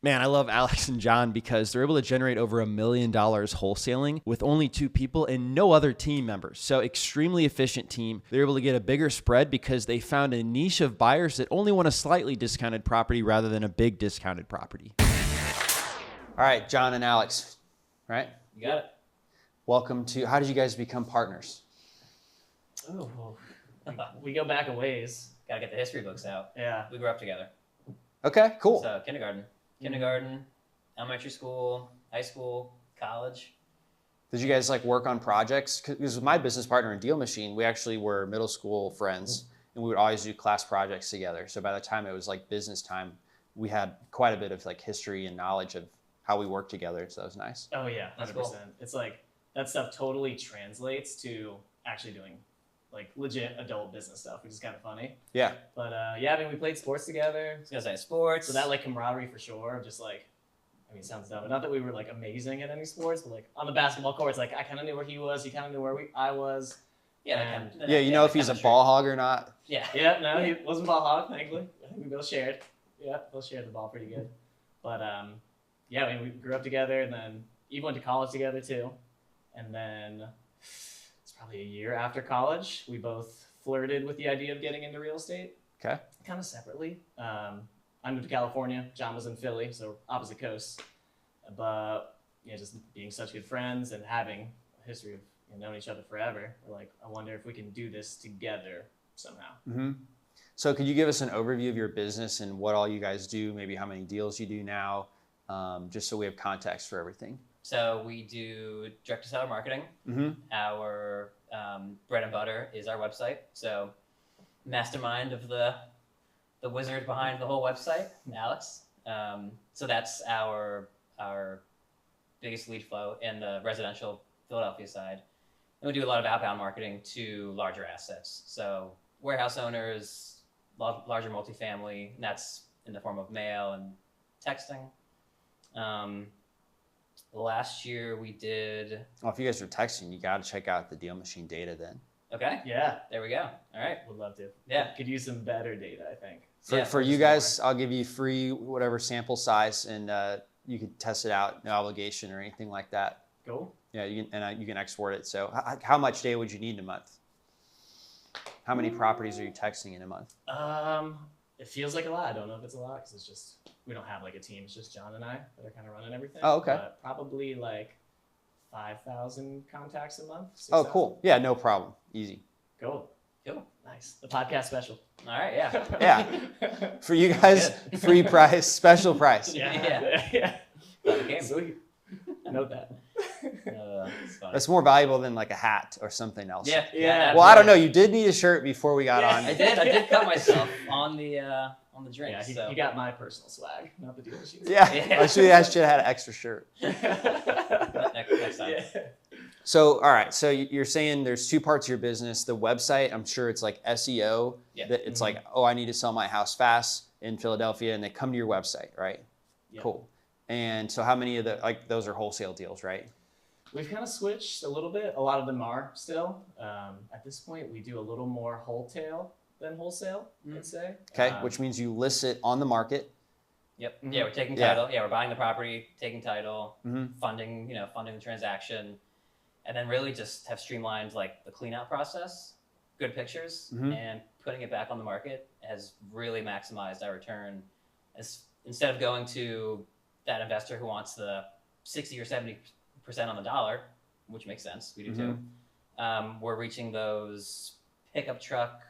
Man, I love Alex and John because they're able to generate over $1 million wholesaling with only 2 people and no other team members. So extremely efficient team. They're able to get a bigger spread because they found a niche of buyers that only want a slightly discounted property rather than a big discounted property. All right, John and Alex, right? You got it. Welcome to, how did you guys become partners? Oh, we go back a ways. Gotta get the history books out. Yeah. We grew up together. Okay, cool. So kindergarten, elementary school, high school, college. Did you guys like work on projects? Because with my business partner in DealMachine, we actually were middle school friends and we would always do class projects together. So by the time it was like business time, we had quite a bit of like history and knowledge of how we worked together. So that was nice. Oh yeah, 100%. That's cool. It's like that stuff totally translates to actually doing like legit adult business stuff, which is kind of funny. Yeah. But yeah, I mean, we played sports together. I was gonna say sports. So that like camaraderie for sure, of just like, I mean, it sounds dumb, but not that we were like amazing at any sports, but like on the basketball courts, like I kind of knew where he was, he kind of knew where I was. Yeah. Yeah, you know if he's a ball hog or not. Yeah. Yeah, no, he wasn't ball hog, thankfully. I think we both shared. Yeah, both shared the ball pretty good. But yeah, I mean, we grew up together, and then Eve went to college together too. And then it's probably a year after college, we both flirted with the idea of getting into real estate. Okay. Kind of separately. I moved to California. John was in Philly, so opposite coasts. But yeah, just being such good friends and having a history of knowing each other forever, we're like, I wonder if we can do this together somehow. Mm-hmm. So could you give us an overview of your business and what all you guys do, maybe how many deals you do now, just so we have context for everything? So we do direct to seller marketing. Mm-hmm. Our bread and butter is our website. So mastermind of the wizard behind the whole website, Alex. So that's our biggest lead flow in the residential Philadelphia side. And we do a lot of outbound marketing to larger assets. So warehouse owners, larger multifamily, and that's in the form of mail and texting. Last year we did. Well, if you guys are texting, you got to check out the DealMachine data then. Okay. Yeah, There we go. All right. would love to. Yeah. Could use some better data, I think. For you guys, I'll give you free whatever sample size, and you can test it out, no obligation or anything like that. Cool. Yeah, you can export it. So how much data would you need in a month? How many properties are you texting in a month? It feels like a lot. I don't know if it's a lot because it's just, we don't have like a team. It's just John and I that are kind of running everything. Oh, okay. But probably like 5,000 contacts a month. Oh, 6,000. cool. Yeah, no problem. Easy. Cool. Cool. Nice. The podcast special. All right. Yeah. Yeah. For you guys, free price, special price. Yeah. Yeah. Glad it came. Sweet. Note that. It's fun. That's more valuable than like a hat or something else. Yeah. Yeah. Well, I don't know. You did need a shirt before we got Yeah. on. I did cut myself on the drink. Yeah, so. he got my personal swag, not the DealMachine. Yeah. Yeah. I should have had an extra shirt. Next time. Yeah. So, all right. So you're saying there's 2 parts of your business. The website, I'm sure it's like SEO. Yeah. That it's like, oh, I need to sell my house fast in Philadelphia, and they come to your website, right? Yeah. Cool. And so how many of those are wholesale deals, right? We've kind of switched a little bit. A lot of them are still. At this point, we do a little more wholesale than wholesale, I'd say. Okay. Which means you list it on the market. Yep. Mhm. Yeah, we're taking Yeah. title. Yeah, we're buying the property, taking title, Mhm. funding the transaction, and then really just have streamlined like the clean out process, good pictures, Mhm. and putting it back on the market has really maximized our return. Instead of going to that investor who wants the 60 or 70% on the dollar, which makes sense, we do too. We're reaching those pickup truck.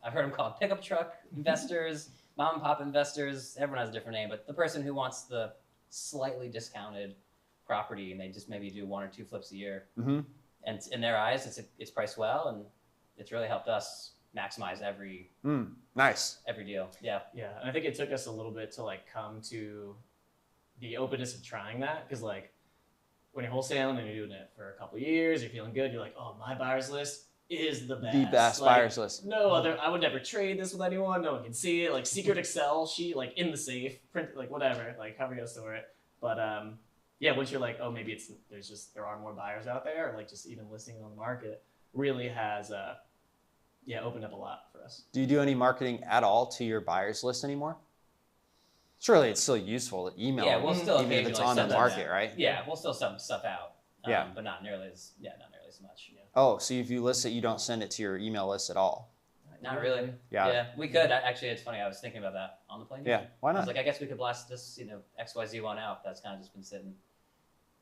I've heard them called pickup truck investors, mom and pop investors. Everyone has a different name, but the person who wants the slightly discounted property and they just maybe do 1 or 2 flips a year. Mm-hmm. And in their eyes, it's priced well, and it's really helped us maximize every Nice. deal. Yeah. Yeah, and I think it took us a little bit to like come to the openness of trying that, because like when you're wholesaling and you're doing it for a couple of years, you're feeling good, you're like, oh, my buyer's list is the best. The best Like, buyers list. No other, I would never trade this with anyone. No one can see it. Like secret Excel sheet, like in the safe, print, like whatever, like however you gotta store it. But yeah, once you're like, oh, maybe there are more buyers out there, or like just even listing it on the market, really has opened up a lot for us. Do you do any marketing at all to your buyers list anymore? Surely it's still useful to email. Yeah, we'll still even if it's occasionally on the send them market, out. right? Yeah, we'll still send stuff out. Yeah. But not nearly as much. Yeah. Oh, so if you list it, you don't send it to your email list at all. Not really. Yeah. Yeah, we could. Actually, it's funny. I was thinking about that on the plane. Yeah. Why I was not? like, I guess we could blast this, XYZ one out. That's kind of just been sitting.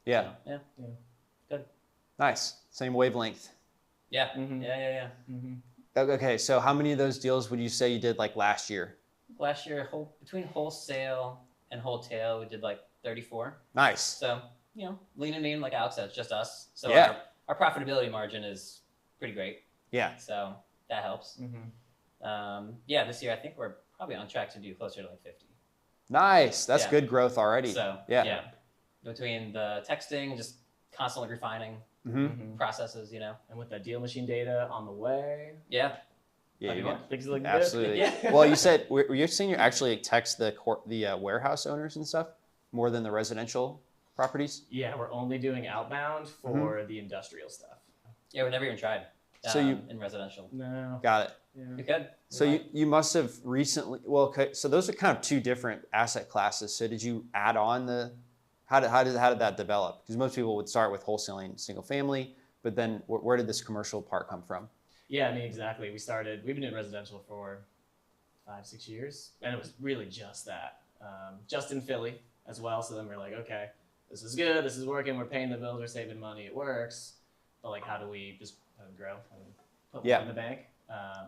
Yeah. So, yeah. Nice. Same wavelength. Yeah. Mhm. Yeah. Mhm. Okay. So how many of those deals would you say you did like last year? Last year, between wholesale and wholesale, we did like 34. Nice. So, lean and mean, like Alex said, it's just us. So Yeah. our profitability margin is pretty great. Yeah. So that helps. Mhm. This year I think we're probably on track to do closer to like 50. Nice. That's Yeah. good growth already. So Yeah. between the texting, just constantly refining Mm-hmm. Mhm. processes, And with that DealMachine data on the way, Yeah. Yeah. Might be You more. get, things are looking absolutely. good. Yeah. Well, you said you're saying you actually text the warehouse owners and stuff more than the residential properties. Yeah, we're only doing outbound for the industrial stuff. Yeah, we've never even tried So you- in residential. No. Got it. Yeah. We could. So you must have recently. Well, okay. So those are kind of two different asset classes. So did you add on how did that develop? Because most people would start with wholesaling single family, but then where did this commercial part come from? Yeah, I mean, exactly. We've been doing residential for 5-6 years, and it was really just that. Just in Philly as well. So then we're like, okay, this is good. This is working. We're paying the bills. We're saving money. It works. But like, how do we just grow and put more in the bank?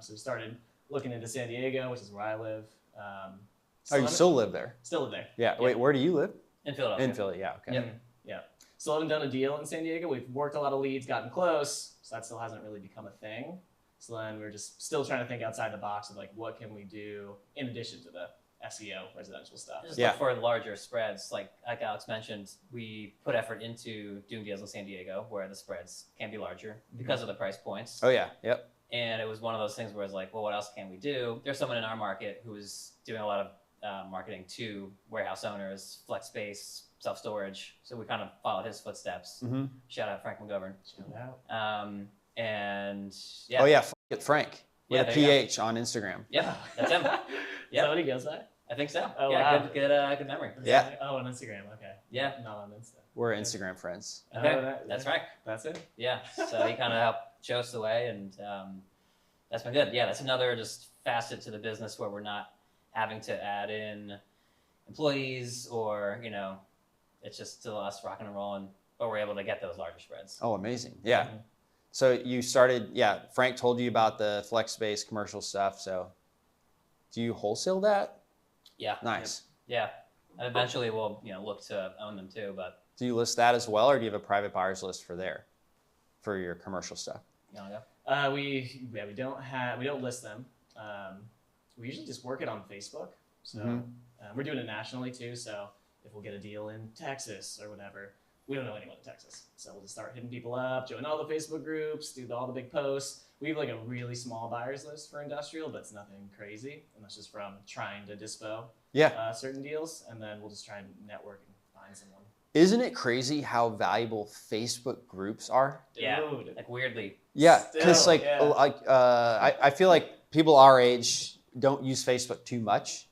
So we started looking into San Diego, which is where I live. Oh, you still live there? Still live there. Yeah. Wait, where do you live? In Philadelphia. In Philly. Yeah. Okay. Yep. Yeah. Still haven't done a deal in San Diego. We've worked a lot of leads, gotten close, so that still hasn't really become a thing. So then we're just still trying to think outside the box of like, what can we do in addition to the SEO residential stuff? Just Yeah. look for larger spreads. Like Alex mentioned, we put effort into doing deals in San Diego where the spreads can be larger because of the price points. Oh yeah. Yep. And it was one of those things where it's like, well, what else can we do? There's someone in our market who is doing a lot of marketing to warehouse owners, flex space, self-storage. So we kind of followed his footsteps. Mm-hmm. Shout out Frank McGovern. Shout out. And yeah. Oh yeah. Frank Yeah, with a there you go. PH on Instagram. Yeah, that's him. Is Yeah. that what he goes by? I think so. Oh, yeah, wow. good memory. Yeah. Oh, on Instagram. Okay. Yeah. Not on Insta. We're Instagram friends. Okay, Oh, that's right. That's it. Yeah, so he kind of helped show us the way, and that's been good. Yeah, that's another just facet to the business where we're not having to add in employees or, it's just still us rocking and rolling, but we're able to get those larger spreads. Oh, amazing. Yeah. Mhm. So you started. Yeah. Frank told you about the flex space commercial stuff. So do you wholesale that? Yeah. Nice. Yeah. And eventually we'll, look to own them too, but Do you list that as well, or do you have a private buyers list for your commercial stuff? you want to go? We don't list them. We usually just work it on Facebook. So Mhm. we're doing it nationally too. So if we'll get a deal in Texas or whatever, we don't know anyone in Texas. So we'll just start hitting people up, join all the Facebook groups, do all the big posts. We have like a really small buyers list for industrial, but it's nothing crazy. And that's just from trying to dispo Yeah. certain deals. And then we'll just try and network and find someone. Isn't it crazy how valuable Facebook groups are? Yeah. Dude. Like weirdly. Yeah, because Still, yeah. I feel like people our age don't use Facebook too much,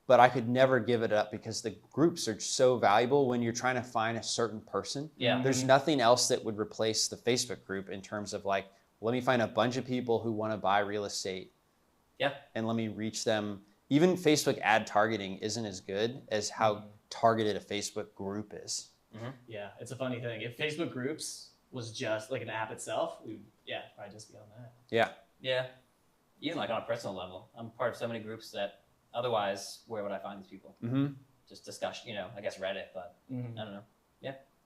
but I could never give it up because the groups are so valuable when you're trying to find a certain person. Yeah. There's nothing else that would replace the Facebook group in terms of like, let me find a bunch of people who want to buy real estate. Yeah. And let me reach them. Even Facebook ad targeting isn't as good as how targeted a Facebook group is. Yeah, it's a funny thing. If Facebook groups was just like an app itself, we'd probably just be on that. Yeah. Yeah. Even like on a personal level. I'm part of so many groups that otherwise, where would I find these people? Mm-hmm. Just discussion, I guess Reddit, but Mhm. I don't know.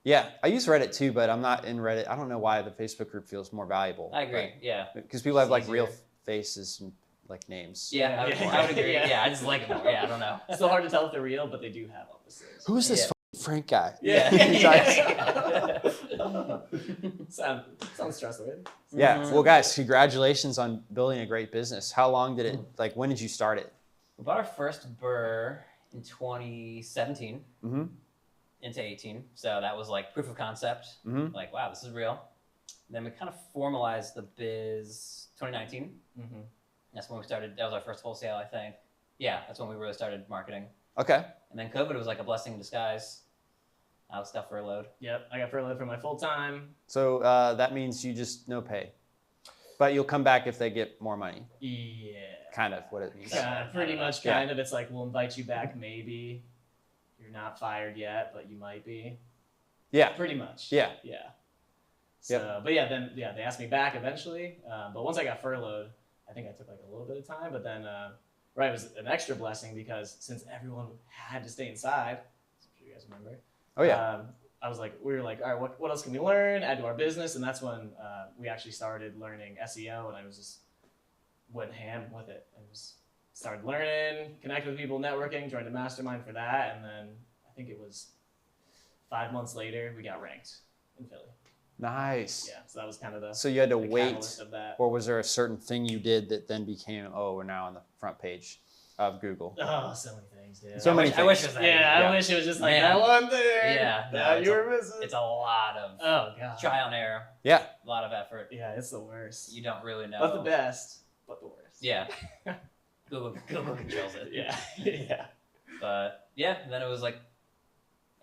Yeah, I use Reddit too, but I'm not in Reddit. I don't know why the Facebook group feels more valuable. I agree. Yeah. Because people have like It's real easier. faces and like names. Yeah, I would agree. Yeah. Yeah, I just like it more. Yeah, I don't know. It's still hard to tell if they're real, but they do have all this things. Who's this Yeah. fucking Frank guy? Yeah. Sounds stressful. Yeah. Mhm. Well, guys, congratulations on building a great business. How long did it? Like, when did you start it? We bought our first BRRRR in 2017 Mm-hmm. into 18. So that was like proof of concept. Mm-hmm. Like, wow, this is real. Then we kind of formalized the biz 2019. Mm-hmm. That's when we started. That was our first wholesale, I think. Yeah, that's when we really started marketing. Okay. And then COVID was like a blessing in disguise. I was got furloughed. Yep, I got furloughed from my full time. So that means you just no pay, but you'll come back if they get more money. Yeah. Kind of what it means. Pretty much, kind of. It's like we'll invite you back, maybe. You're not fired yet, but you might be. Yeah. Pretty much. Yeah. Yeah. So, but yeah, then they asked me back eventually. But once I got furloughed, I think I took like a little bit of time. But then, it was an extra blessing because since everyone had to stay inside, I'm sure you guys remember. Oh yeah. We were like, all right, what else can we learn? Add to our business, and that's when we actually started learning SEO, and I was just went ham with it and just started learning, connected with people, networking, joined a mastermind for that, and then I think it was 5 months later we got ranked in Philly. Nice. Yeah, so that was kind of the So you had to the wait, catalyst of that. or was there a certain thing you did that then became, oh, we're now on the front page of Google? Oh, so many things, dude. So many I wish it things. was that. Yeah, Yeah. I wish it was just like Man. that one thing. Yeah, no, that it's you a- were missing. It's a lot of Oh god. trial and error, Yeah. a lot of effort. Yeah, it's the worst. You don't really know. But the best, but the worst. Yeah. Google controls it. Yeah. Yeah. But yeah, then it was like,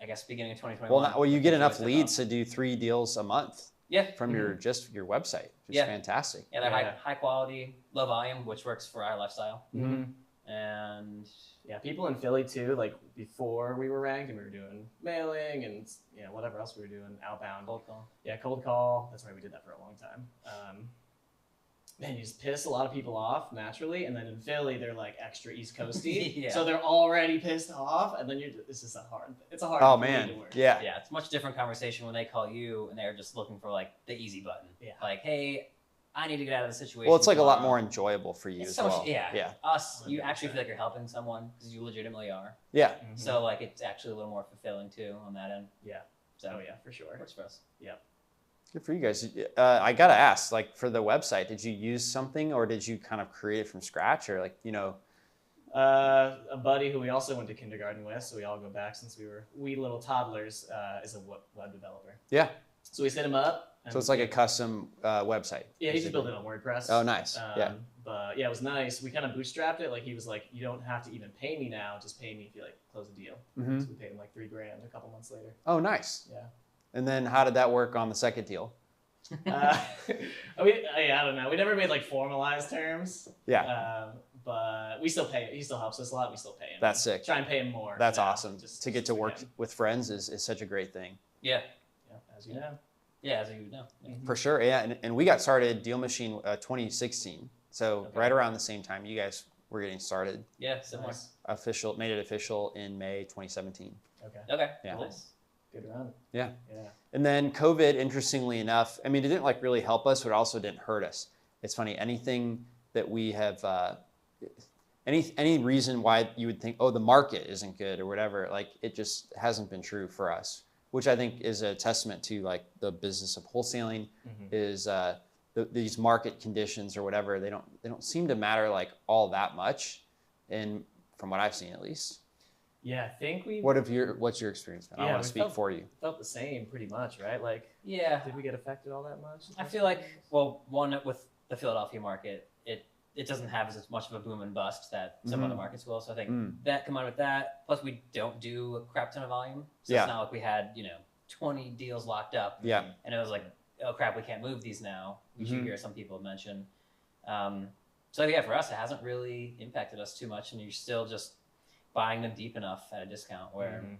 I guess beginning of 2021. Well, you get That's enough when I took leads to do 3 deals a month Yeah. from your website, which is Yeah. fantastic. Yeah, they're Yeah. high quality, low volume, which works for our lifestyle. Mm-hmm. And Yeah, people in Philly too. Like before we were ranked, and we were doing mailing and whatever else we were doing outbound. cold call. Yeah, cold call. That's right. We did that for a long time. Man, you just piss a lot of people off naturally, and then in Philly they're like extra East Coasty, Yeah. so they're already pissed off, and then it's just a hard. It's a hard. Oh thing man. to work. Yeah. Yeah, it's a much different conversation when they call you and they're just looking for like the easy button. Yeah. Like, hey, I need to get out of the situation. Well, it's like a lot tomorrow. more enjoyable for you It's as so well. much, yeah. Yeah. Us, you actually feel like you're helping someone because you legitimately are. Yeah. Mhm. So like, it's actually a little more fulfilling too on that end. Yeah. So Oh yeah, for sure. it works for us. Good for you guys. I gotta ask, like for the website, did you use something or did you kind of create it from scratch or like A buddy who we also went to kindergarten with, so we all go back since we were wee little toddlers, is a web developer. Yeah. So we set him up. And So it's like a custom website. Yeah, he just built it on WordPress. Oh, nice. Yeah. But yeah, it was nice. We kind of bootstrapped it. Like he was like, you don't have to even pay me now. Just pay me if you like close a deal. Mhm. So we paid him like $3,000 a couple months later. Oh, nice. Yeah. And then how did that work on the second deal? I don't know. We never made like formalized terms. Yeah. But we still pay. He still helps us a lot. We still pay him. That's sick. Try and pay him more. That's now, awesome. just To get to for work him. with friends is such a great thing. Yeah. Yeah, as you know. Yeah, as you know. Yeah. For sure. Yeah. And we got started DealMachine 2016. So Okay. right around the same time you guys were getting started. Yeah, similar. Nice. Made it official in May 2017. Okay. Okay. Yeah. Nice. Good run. Yeah. Yeah. And then COVID, interestingly enough, I mean, it didn't like really help us, but it also didn't hurt us. It's funny, anything that we have, any reason why you would think, oh, the market isn't good or whatever, like it just hasn't been true for us, which I think is a testament to like the business of wholesaling Mhm. is these market conditions or whatever, they don't seem to matter like all that much, and from what I've seen at least. Yeah, I think we What's your experience been? I Yeah, want to we speak for you. felt the same pretty much, right? Like, Yeah. did we get affected all that much? I feel like, well, one with the Philadelphia market, it doesn't have as much of a boom and bust that some Mhm. other markets will. So I think Mm. that combined with that, plus we don't do a crap ton of volume. So Yeah. it's not like we had, 20 deals locked up. Yeah. And it was like, oh crap, we can't move these now, which you Mhm. hear some people mention. So yeah, for us, it hasn't really impacted us too much, and you're still just buying them deep enough at a discount where Mhm.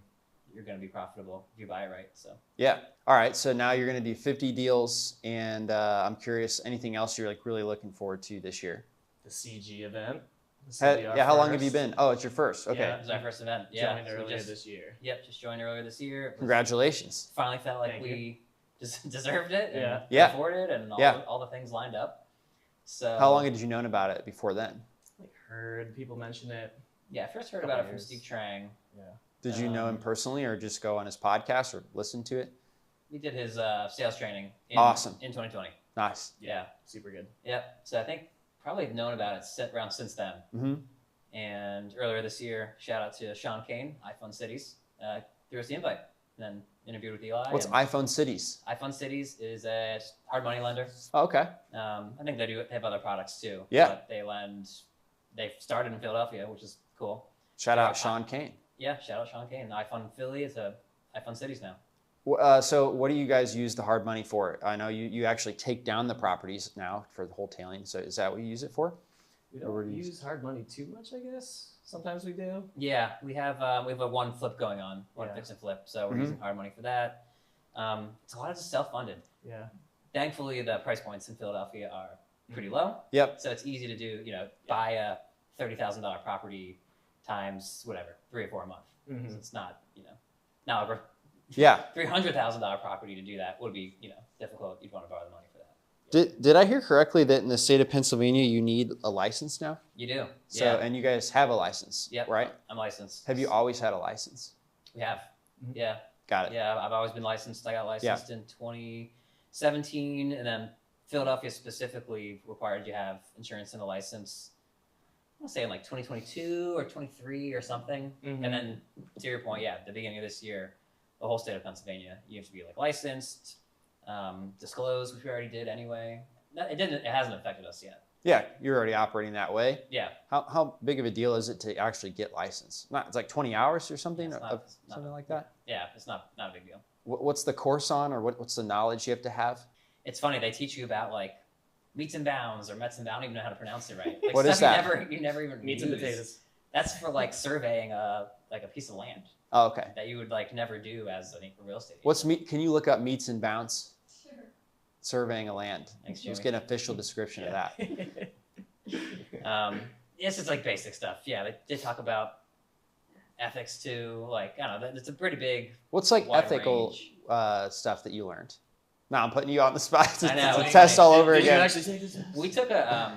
you're going to be profitable if you buy it right. So Yeah. All right. So now you're going to do 50 deals, and I'm curious, anything else you're like really looking forward to this year? The CG event. This will be our How long have you first. been? Oh, it's your first. Okay. Yeah. it was our first event. Yeah, Joined so we earlier just- this year. Yep, just joined earlier this year. Congratulations. Finally felt like Thank we just deserved it. And Yeah. could Yeah. afford it, and all, Yeah. all the things lined up. So How long had you known about it before then? Like heard people mention it. Yeah, I first heard Couple about it from years. Steve Trang. Yeah. Did you know him personally, or just go on his podcast or listen to it? We did his sales training in, Awesome. in 2020. Nice. Yeah. Super good. Yep. So I think probably known about it around since then. Mm-hmm. And earlier this year, shout out to Sean Kane, iFund Cities, threw us the invite. And then interviewed with Eli. What's and iPhone Cities? iFund Cities is a hard money lender. Oh, okay. I think they have other products too. Yeah. But they started in Philadelphia, which is cool. Shout out Sean Kane. Yeah, shout out Sean Kane. iFund Philly is a iFund Cities now. So what do you guys use the hard money for? I know you actually take down the properties now for the wholetailing. So is that what you use it for? We Or don't do you use hard money too much, I guess. Sometimes we do. Yeah, we have a one flip going on, one fix and flip. So we're using hard money for that. It's a lot of just self-funded. Yeah. Thankfully, the price points in Philadelphia are pretty low. Yep. So it's easy to do. Buy a $30,000 property times whatever 3 or 4 a month. Mm-hmm. So it's not now a Yeah. $300,000 property to do that would be difficult. You'd want to borrow the money for that. Did I hear correctly that in the state of Pennsylvania you need a license now? You do. So Yeah. and you guys have a license, Yep. right? I'm licensed. Have you always had a license? We have. Mhm. Yeah. Got it. Yeah. I've always been licensed. I got licensed in 2017, and then Philadelphia specifically required you have insurance and a license. I want to say in like 2022 or 23 or something. Mhm. And then to your point, at the beginning of this year, the whole state of Pennsylvania, you have to be like licensed, disclose, which we already did anyway. It hasn't affected us yet. Yeah, you're already operating that way. Yeah. How big of a deal is it to actually get licensed? It's like 20 hours or something, It's not something like that. Yeah, it's not a big deal. What's the course on, or what's the knowledge you have to have? It's funny, they teach you about like meets and bounds or mets and bounds. I don't even know how to pronounce it right. Like What is stuff that? You never even Meats and use. potatoes. That's for like surveying a piece of land Oh, okay. that you would like never do as a real estate agent. What's meat? Can you look up meets and bounds? Sure. Surveying a land. Thanks, Let's Jimmy. get an official description of that. It's just like basic stuff. Yeah, they talk about ethics too. Like I don't know, it's a pretty big. What's like Wide ethical range. stuff that you learned? Now I'm putting you on the spot to, I know. to test all over Did you again. actually take this? We took a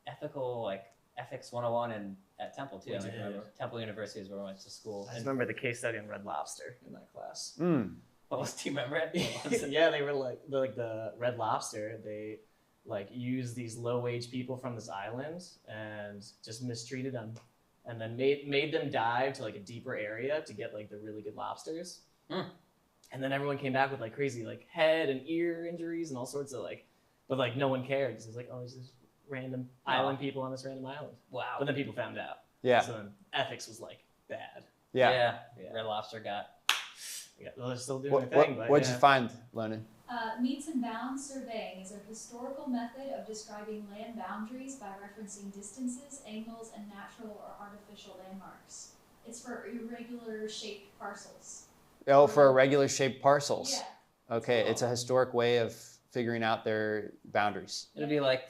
ethical ethics 101 at Temple too. We I did. remember Temple University is where we went to school. I just remember the case study on Red Lobster in that class. Mm. Do you remember it? What was it? Yeah, they were like the Red Lobster. They like used these low wage people from this island and just mistreated them, and then made them dive to like a deeper area to get like the really good lobsters. Mm. And then everyone came back with like crazy like head and ear injuries and all sorts of but like no one cared because it's like, oh, there's this random island people on this random island. Wow. But then people found out. Yeah. So then ethics was like bad. Yeah. Yeah. Red Lobster got. Yeah, well, they're still doing What, their thing. But what'd yeah. you find, Lonan? Meets and bounds surveying is a historical method of describing land boundaries by referencing distances, angles, and natural or artificial landmarks. It's for irregular shaped parcels. Oh, for irregular shaped parcels. Yeah. Okay, Cool. it's a historic way of figuring out their boundaries. It'll be like,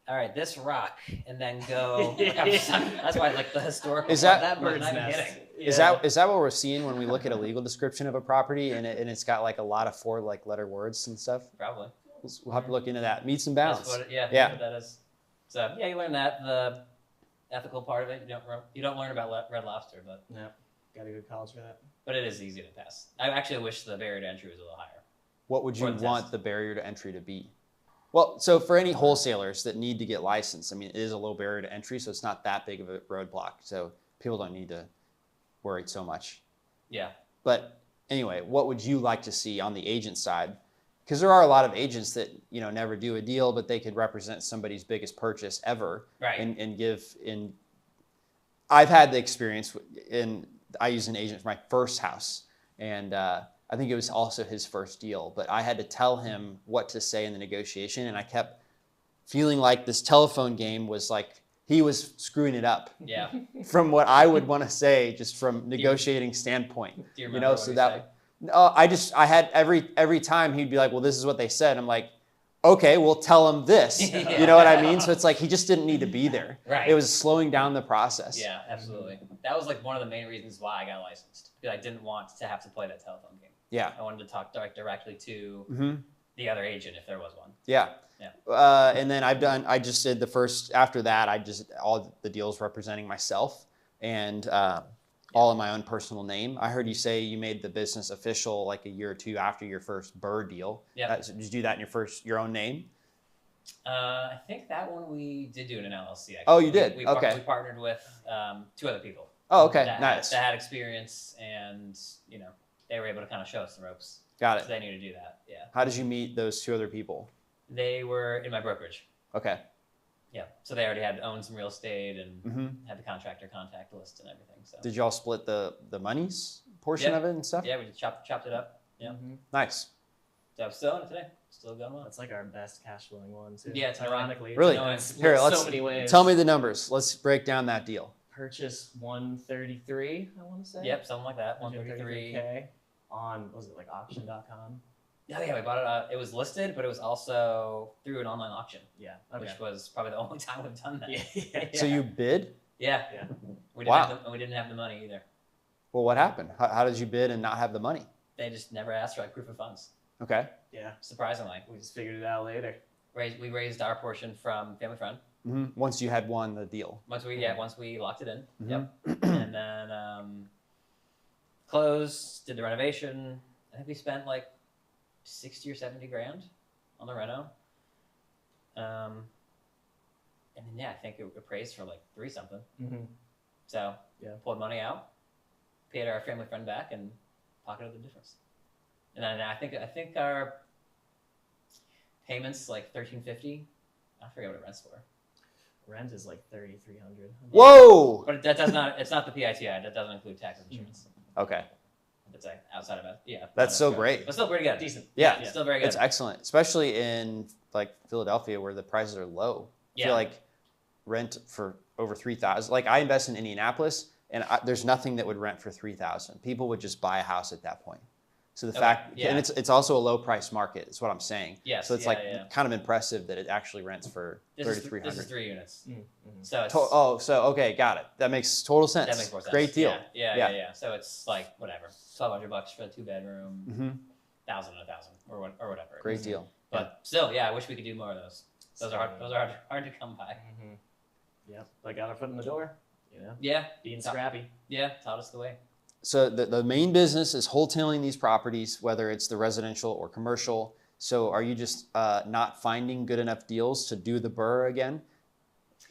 all right, this rock, and then go. That's why like the historical. Is that- that bird's I'm not even nest? kidding. Is that what we're seeing when we look at a legal description of a property and it's got like a lot of 4-letter words and stuff? Probably. We'll have to look into that. Meets and That's bounds. what Yeah. that's what that is. So yeah, you learn that the ethical part of it. You don't learn about Red Lobster, but Yeah, gotta go to college for that. it is easy to pass. I actually wish the barrier to entry was a little higher. What would you For the want test. the barrier to entry to be? Well, so for any wholesalers that need to get licensed, I mean, it is a low barrier to entry, so it's not that big of a roadblock. So people don't need to worry so much. Yeah. But anyway, what would you like to see on the agent side? Because there are a lot of agents that never do a deal, but they could represent somebody's biggest purchase ever, Right. and give in. I've had the experience I used an agent for my first house, and I think it was also his first deal, but I had to tell him what to say in the negotiation, and I kept feeling like this telephone game was like he was screwing it up Yeah. from what I would want to say, just from negotiating standpoint. Do you remember So what that you said? I had every time he'd be like, well, this is what they said. I'm like, okay, we'll tell him this. You know what I mean? So it's like he just didn't need to be there. Right. It was slowing down the process. Yeah, absolutely. That was like one of the main reasons why I got licensed, because I didn't want to have to play that telephone game. Yeah. I wanted to talk directly to Mm-hmm. the other agent if there was one. Yeah. Yeah. And then I just did the first, after that, all the deals representing myself and all in my own personal name. I heard you say you made the business official like a year or two after your first BRRRR deal. Yeah. So did you do that in your own name? I think that one we did do in an LLC. Actually. Oh, you did? We Okay. We partnered with 2 other people. Oh, okay. That Nice. had experience, and they were able to kind of show us the ropes. Got So it. they knew to do that. Yeah. How did you meet those 2 other people? They were in my brokerage. Okay. Yeah. So they already had owned some real estate and Mm-hmm. had the contractor contact list and everything. So Did y'all split the monies portion Yeah. of it and stuff? yeah, we just chopped it up. Yeah. Mhm. Nice. So I'm still in it today. Still going well. That's like our best cash flowing one too. Yeah, it's ironically. Really? It's Here, split let's- so many ways. Tell me the numbers. Let's break down that deal. Purchase 133, I want to say. Yep, something like that. 133. 133K on, was it like auction.com? Oh yeah, we bought it. It was listed, but it was also through an online auction, Yeah. Okay. which was probably the only time we've done that. Yeah. So you bid? Yeah. Yeah. We Wow. we didn't have the money either. Well, what happened? How did you bid and not have the money? They just never asked for like proof of funds. Okay. Yeah. Surprisingly, We just figured it out later. we raised our portion from family friend. Mm-hmm. Once you had won the deal. Once we locked it in. Mhm. Yep. And then closed, did the renovation. I think we spent like 60 or 70 grand on the reno. And then I think it appraised for like 3 something. Mm-hmm. So Yeah. pulled money out, paid our family friend back, and pocketed the difference. And then I think our payments like $1,350. I forget what it rents for. Rent is like 3,300. Whoa. But that does not. It's not the PITI. That doesn't include tax and insurance. Okay. It's like outside of it. Yeah. That's so great. But still pretty good. Decent. Yeah. Still very good. It's excellent, especially in like Philadelphia where the prices are low. I feel like rent for over 3,000. Like I invest in Indianapolis, and there's nothing that would rent for 3,000. People would just buy a house at that point. So the fact, yeah. and it's also a low price market. Is what I'm saying. Yes, So it's yeah. kind of impressive that it actually rents for This is 3,300. 3 units. Mm-hmm. So it's So okay, got it. That makes total sense. that makes more sense. Great deal. Yeah. So it's like whatever, $1,200 for a 2-bedroom, Mm-hmm. 1,000 or whatever. Great deal. But still, I wish we could do more of those. Those are hard to come by. Mm-hmm. Yep. But got our foot in the door. You know, Yeah, being scrappy. yeah, taught us the way. So the main business is wholesaling these properties, whether it's the residential or commercial. So are you just not finding good enough deals to do the BRRRR again?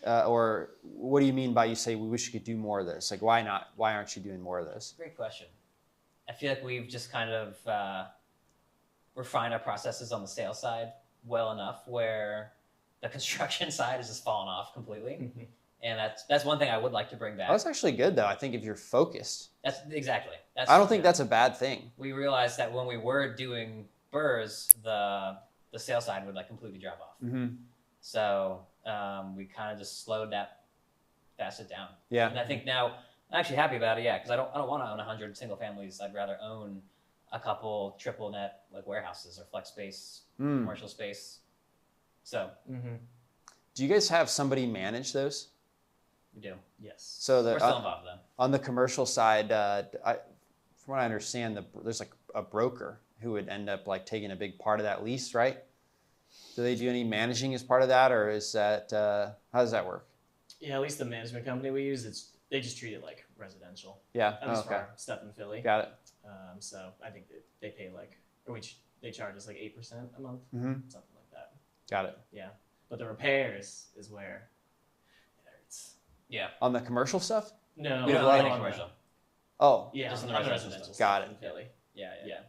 Or what do you mean by you say we wish you could do more of this? Like why not? Why aren't you doing more of this? Great question. I feel like we've just kind of refined our processes on the sales side well enough where the construction side has just fallen off completely. And that's one thing I would like to bring back. Well, that's actually good though. I think if you're focused, That's exactly. That's, I don't think that's a bad thing. We realized that when we were doing BRRRRs, the sales side would like completely drop off. Mm-hmm. So we kind of just slowed it down. Yeah. And I think now I'm actually happy about it. Yeah, because I don't want to own 100 single families. I'd rather own a couple triple net like warehouses or flex space, commercial space. So Mm-hmm. Do you guys have somebody manage those? we do. Yes. So We're still involved with them. on the commercial side, from what I understand, there's like a broker who would end up like taking a big part of that lease, right? Do they do any managing as part of that, or is that how does that work? Yeah, at least the management company we use, they just treat it like residential. Yeah. At least okay. for our stuff in Philly. Got it. So I think that they pay like, they charge us like 8% a month, Mm-hmm. something like that. Got it. Yeah. But the repairs is where it hurts. Yeah. On the commercial stuff? No, We We have don't a lot have of any commercial. Oh, Yeah, Just on on the the residential residential. Got stuff it. in Philly. Yeah. Yeah.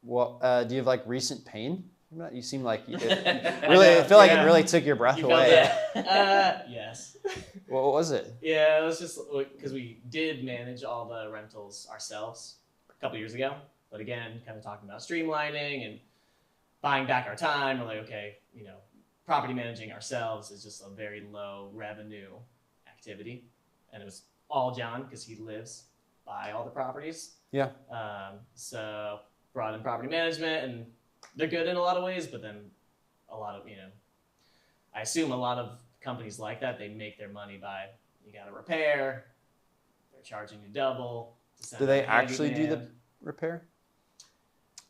well, do you have like recent pain? You seem like you did. I Really, I know, feel like yeah. it really took your breath You felt away. that? Yes. What was it? Yeah, it was just because we did manage all the rentals ourselves a couple years ago. But again, kind of talking about streamlining and buying back our time. We're like, okay, property managing ourselves is just a very low revenue activity. And it was all John because he lives by all the properties. Yeah. So brought in property management, and they're good in a lot of ways, but then a lot of, I assume a lot of companies like that, they make their money by, you got to repair, they're charging you double. to send Do they out a actually do the handyman. repair?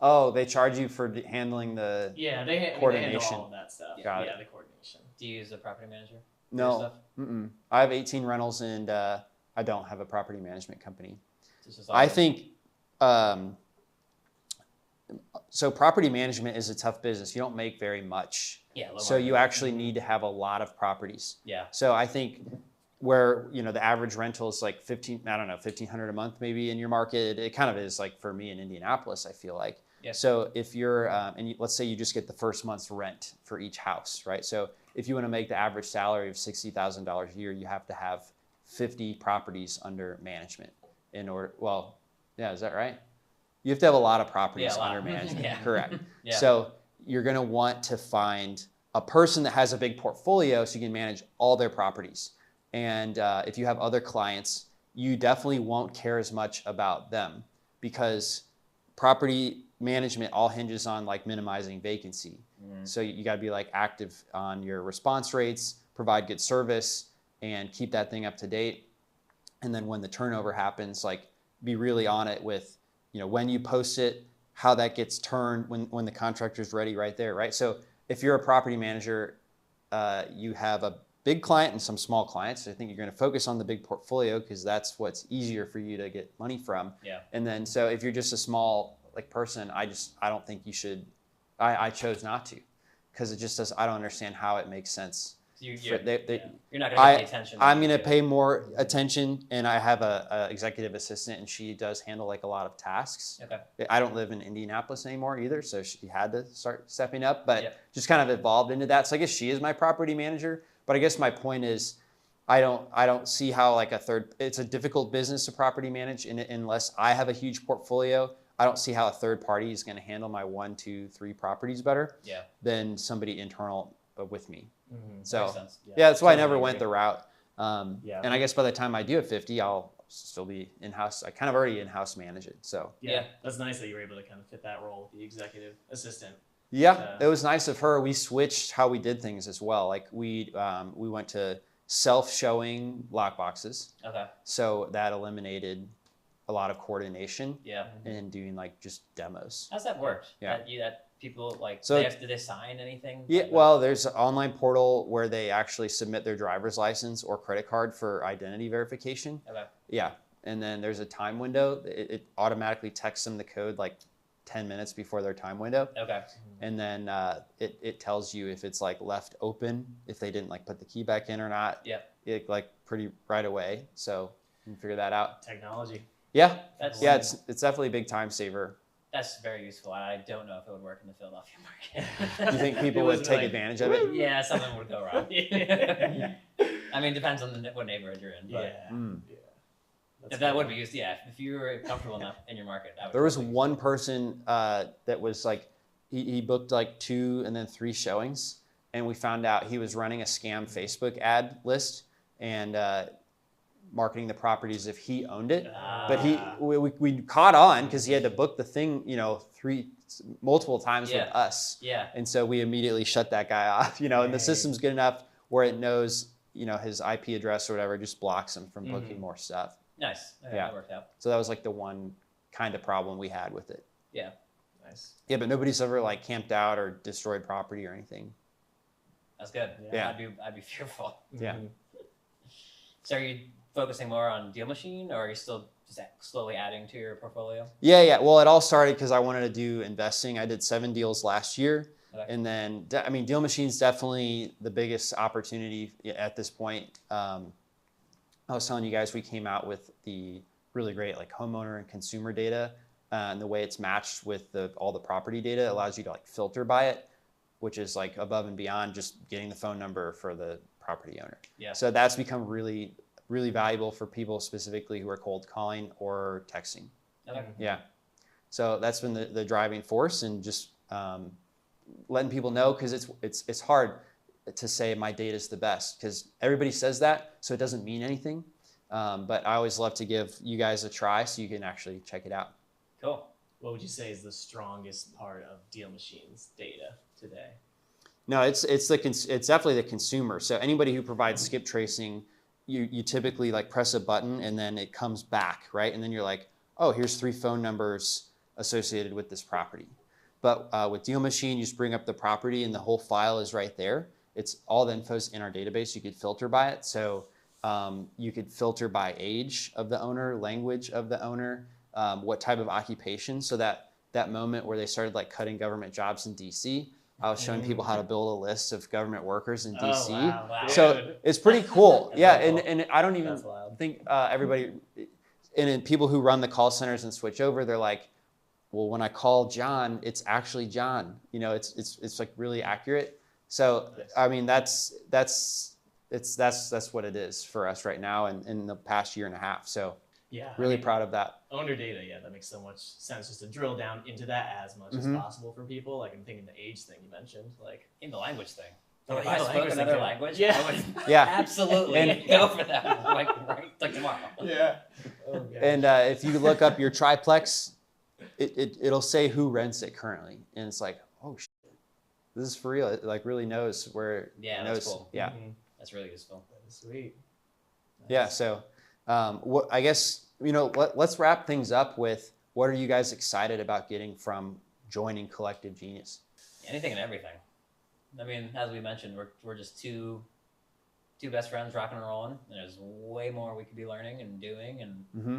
Oh, they charge you for handling the. Yeah, they handle coordination. all of that stuff. Got yeah, it. the coordination. Do you use a property manager? for your No. stuff? Mm-mm. I have 18 rentals and I don't have a property management company. It's just I like- think so. Property management is a tough business. You don't make very much, Yeah. low so margin. you actually need to have a lot of properties. Yeah. So I think where the average rental is like 1,500 a month maybe in your market. It kind of is like for me in Indianapolis. I feel like. Yeah. So if you're let's say you just get the first month's rent for each house, right? So if you want to make the average salary of $60,000 a year, you have to have 50 properties under management in order. Well, yeah, is that right? You have to have a lot of properties Yeah, a lot. under management. Yeah. Correct. Yeah. So you're going to want to find a person that has a big portfolio so you can manage all their properties. And if you have other clients, you definitely won't care as much about them because property management all hinges on like minimizing vacancy. So you got to be like active on your response rates, provide good service, and keep that thing up to date. And then when the turnover happens, like be really on it with, when you post it, how that gets turned when the contractor's ready right there, right? So if you're a property manager, you have a big client and some small clients. I think you're going to focus on the big portfolio because that's what's easier for you to get money from. Yeah. And then, so if you're just a small person, I don't think you should. I chose not to because it just does. I don't understand how it makes sense. You're not They- going to pay attention. I'm going to pay more attention, and I have a executive assistant, and she does handle like a lot of tasks. Okay. I don't live in Indianapolis anymore either, so she had to start stepping up, but Yep. just kind of evolved into that. So I guess she is my property manager, but I guess my point is, I don't see how like it's a difficult business to property manage, and unless I have a huge portfolio, I don't see how a third party is going to handle my 1, 2, 3 properties better than somebody internal with me. So Makes sense. yeah, that's why I Totally never went agree. the route. Yeah. And I guess by the time I do have 50, I'll still be in-house. I kind of already in-house manage it. So Yeah, that's nice that you were able to kind of fit that role, the executive assistant. yeah, it was nice of her. We switched how we did things as well. Like we went to self-showing lockboxes. Okay. So that eliminated a lot of coordination Yeah. and doing like just demos. How's that work? Yeah. That people like, So- do they sign anything? Yeah, Like, well, there's an online portal where they actually submit their driver's license or credit card for identity verification. Okay. Yeah, and then there's a time window. It automatically texts them the code like 10 minutes before their time window. Okay. And then it tells you if it's like left open, if they didn't like put the key back in or not. Yeah. It like pretty right away. So you can figure that out. Technology. Yeah. That's Yeah, it's definitely a big time saver. That's very useful. I don't know if it would work in the Philadelphia market. Do you think people It would was take like, advantage of it? Yeah, something would go wrong. Yeah. I mean, depends on what neighborhood you're in. But Yeah. Mm. Yeah. if that would be used, yeah. If you were comfortable enough in your market, I would. There was totally use one person that was like, he booked like 2 and then 3 showings, and we found out he was running a scam Facebook ad list and marketing the property as if he owned it. But we caught on because he had to book the thing, multiple times with us. Yeah. And so we immediately shut that guy off, and the Right. system's good enough where it knows, his IP address or whatever, just blocks him from booking more stuff. Nice. Okay, Yeah. That worked out. So that was like the one kind of problem we had with it. Yeah. Nice. Yeah, but nobody's ever like camped out or destroyed property or anything. That's good. Yeah. I'd be fearful. Yeah. Mhm. So are you focusing more on DealMachine, or are you still just slowly adding to your portfolio? Yeah. Well, it all started because I wanted to do investing. I did 7 deals last year. Okay. And then, DealMachine's definitely the biggest opportunity at this point. I was telling you guys, we came out with the really great like homeowner and consumer data, and the way it's matched with all the property data allows you to like filter by it, which is like above and beyond just getting the phone number for the property owner. Yeah. So that's become really, really valuable for people specifically who are cold calling or texting. Okay. Yeah. So that's been the driving force, and just letting people know, because it's hard to say my data is the best because everybody says that, so it doesn't mean anything. But I always love to give you guys a try so you can actually check it out. Cool. What would you say is the strongest part of DealMachine's data today? No, it's definitely the consumer. So anybody who provides skip tracing, you typically like press a button and then it comes back, right? And then you're like, oh, here's 3 phone numbers associated with this property. But with DealMachine, you just bring up the property and the whole file is right there. It's all the info's in our database. You could filter by it. So you could filter by age of the owner, language of the owner, what type of occupation. So that moment where they started like cutting government jobs in DC, I was showing people how to build a list of government workers in DC. Oh, wow. So Dude. it's pretty cool. That's Yeah, really cool. and I don't even That's wild. think everybody, and then people who run the call centers and switch over, they're like, well, when I call John, it's actually John. It's like really accurate. So, Nice. I mean, that's what it is for us right now and in the past year and a half. So Yeah. really proud of that. Owner data, yeah, that makes so much sense just to drill down into that as much as possible for people. Like I'm thinking the age thing you mentioned, like In the language thing. Oh, If yeah, I the spoke language another thing, language, yeah. I would Yeah. absolutely And- go for that like tomorrow. yeah. Oh, gosh. And if you look up your triplex, it'll say who rents it currently. And it's like, oh, shit. This is for real. It like really knows where Yeah, it that's knows. cool. Yeah. Mhm. That's really useful. That is sweet. Yeah. Nice. So what I guess, let's wrap things up with what are you guys excited about getting from joining Collective Genius? Anything and everything. I mean, as we mentioned, we're just two best friends rocking and rolling. And there's way more we could be learning and doing, and Mm-hmm.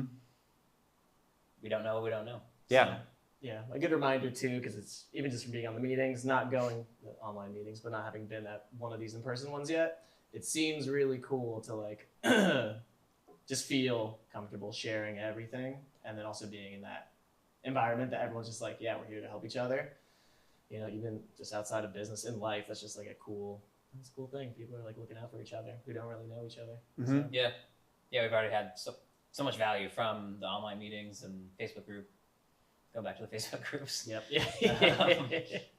we don't know what we don't know. Yeah. So, Yeah, a good reminder too, because it's even just from being on the meetings, not going the online meetings, but not having been at one of these in-person ones yet. It seems really cool to like just feel comfortable sharing everything, and then also being in that environment that everyone's just like, yeah, we're here to help each other. Even just outside of business in life, that's just like that's a cool thing. People are like looking out for each other who don't really know each other. Mhm. So, yeah, we've already had so much value from the online meetings and Facebook group. Go back to the Facebook groups. yep. Yeah.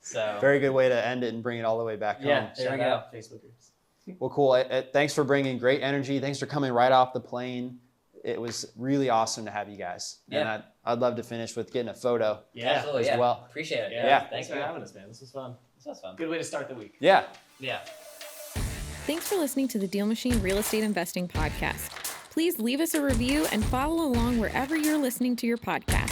So Very good way to end it and bring it all the way back home. Yeah. There Shout we go. out Facebook groups. Well, cool. Thanks for bringing great energy. Thanks for coming right off the plane. It was really awesome to have you guys. Yeah. And I'd love to finish with getting a photo. Yeah. absolutely, as yeah. well. Appreciate it. Yeah. Thanks for having us, man. This was fun. This was fun. Good way to start the week. Yeah. Yeah. Thanks for listening to the DealMachine Real Estate Investing Podcast. Please leave us a review and follow along wherever you're listening to your podcast.